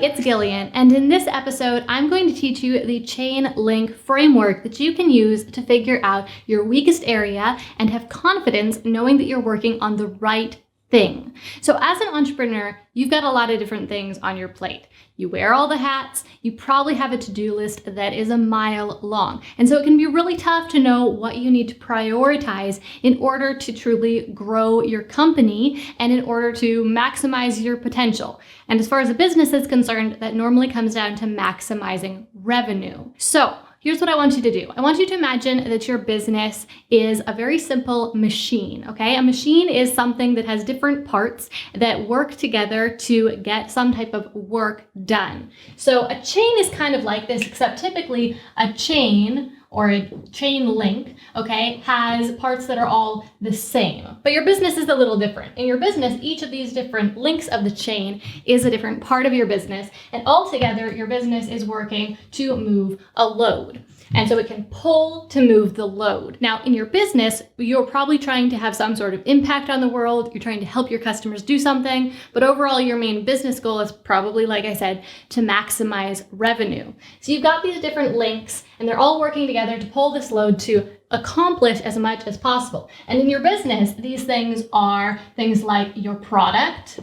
it's Gillian, and in this episode, I'm going to teach you the chain link framework that you can use to figure out your weakest area and have confidence knowing that you're working on the right thing. So as an entrepreneur, you've got a lot of different things on your plate. You wear all the hats, you probably have a to-do list that is a mile long. And so it can be really tough to know what you need to prioritize in order to truly grow your company and in order to maximize your potential. And as far as a business is concerned, that normally comes down to maximizing revenue. So here's what I want you to do. I want you to imagine that your business is a very simple machine, okay? A machine is something that has different parts that work together to get some type of work done. So a chain is kind of like this, except typically a chain or a chain link, okay, has parts that are all the same. But your business is a little different. In your business, each of these different links of the chain is a different part of your business, and altogether, your business is working to move a load. And so it can pull to move the load. Now, in your business, you're probably trying to have some sort of impact on the world. You're trying to help your customers do something, but overall, your main business goal is probably, like I said, to maximize revenue. So you've got these different links, and they're all working together to pull this load to accomplish as much as possible. And in your business, these things are things like your product,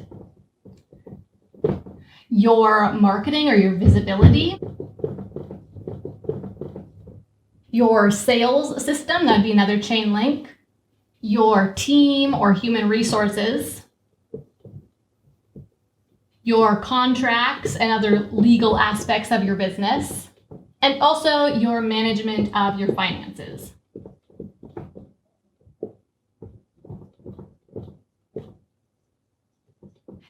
your marketing or your visibility, your sales system, that'd be another chain link, your team or human resources, your contracts and other legal aspects of your business, and also your management of your finances.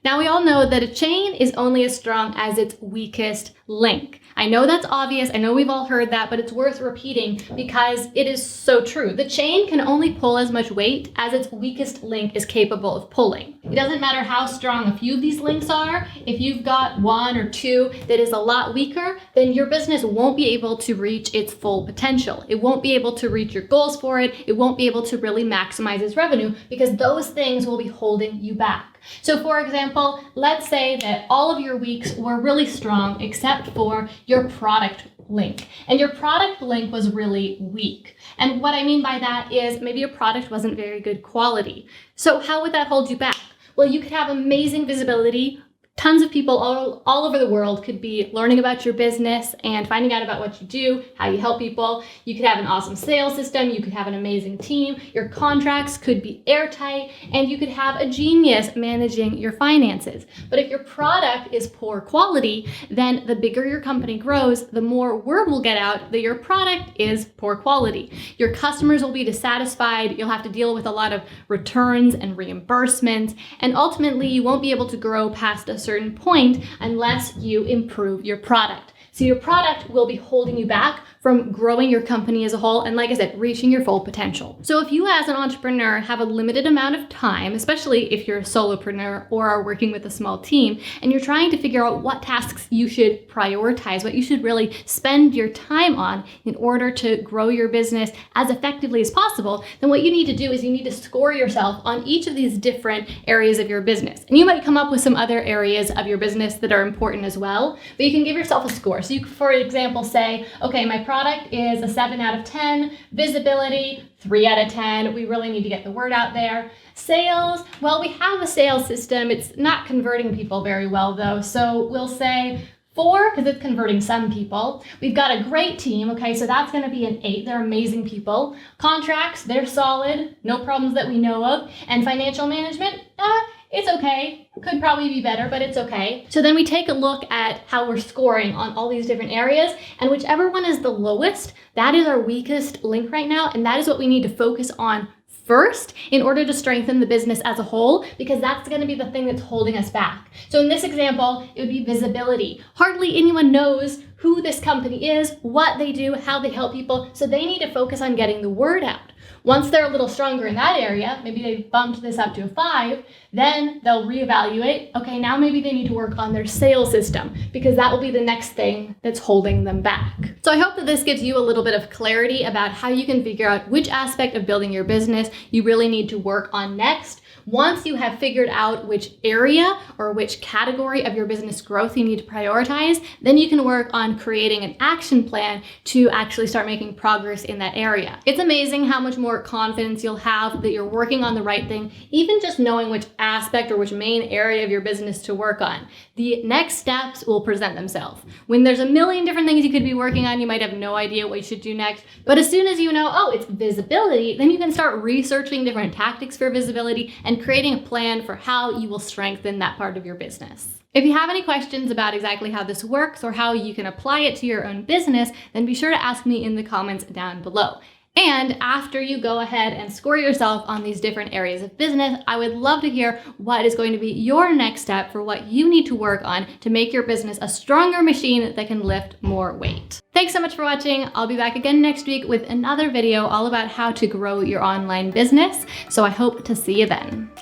Now, we all know that a chain is only as strong as its weakest link. I know that's obvious. I know we've all heard that, but it's worth repeating because it is so true. The chain can only pull as much weight as its weakest link is capable of pulling. It doesn't matter how strong a few of these links are. If you've got one or two that is a lot weaker, then your business won't be able to reach its full potential. It won't be able to reach your goals for it. It won't be able to really maximize its revenue because those things will be holding you back. So for example, let's say that all of your weeks were really strong except for your product link. And your product link was really weak. And what I mean by that is maybe your product wasn't very good quality. So how would that hold you back? Well, you could have amazing visibility. Tons of people all over the world could be learning about your business and finding out about what you do, how you help people. You could have an awesome sales system. You could have an amazing team. Your contracts could be airtight, and you could have a genius managing your finances. But if your product is poor quality, then the bigger your company grows, the more word will get out that your product is poor quality. Your customers will be dissatisfied. You'll have to deal with a lot of returns and reimbursements, and ultimately you won't be able to grow past a certain point unless you improve your product. So your product will be holding you back from growing your company as a whole and, like I said, reaching your full potential. So if you as an entrepreneur have a limited amount of time, especially if you're a solopreneur or are working with a small team, and you're trying to figure out what tasks you should prioritize, what you should really spend your time on in order to grow your business as effectively as possible, then what you need to do is you need to score yourself on each of these different areas of your business. And you might come up with some other areas of your business that are important as well, but you can give yourself a score. So you could, for example, say, okay, my product is a 7 out of 10, visibility, 3 out of 10. We really need to get the word out there. Sales, well, we have a sales system. It's not converting people very well though. So we'll say 4 because it's converting some people. We've got a great team. Okay, so that's going to be an 8. They're amazing people. Contracts, they're solid. No problems that we know of. And financial management, it's okay. Could probably be better, but it's okay. So then we take a look at how we're scoring on all these different areas, and whichever one is the lowest, that is our weakest link right now, and that is what we need to focus on first in order to strengthen the business as a whole, because that's going to be the thing that's holding us back. So in this example, it would be visibility. Hardly anyone knows who this company is, what they do, how they help people, so they need to focus on getting the word out. Once they're a little stronger in that area, maybe they've bumped this up to a 5, then they'll reevaluate. Okay, now maybe they need to work on their sales system because that will be the next thing that's holding them back. So I hope that this gives you a little bit of clarity about how you can figure out which aspect of building your business you really need to work on next. Once you have figured out which area or which category of your business growth you need to prioritize, then you can work on creating an action plan to actually start making progress in that area. It's amazing how much more confidence you'll have that you're working on the right thing, even just knowing which aspect or which main area of your business to work on. The next steps will present themselves. When there's a million different things you could be working on, you might have no idea what you should do next. But as soon as you know, oh, it's visibility, then you can start researching different tactics for visibility and creating a plan for how you will strengthen that part of your business. If you have any questions about exactly how this works or how you can apply it to your own business, then be sure to ask me in the comments down below. And after you go ahead and score yourself on these different areas of business, I would love to hear what is going to be your next step for what you need to work on to make your business a stronger machine that can lift more weight. Thanks so much for watching. I'll be back again next week with another video all about how to grow your online business. So I hope to see you then.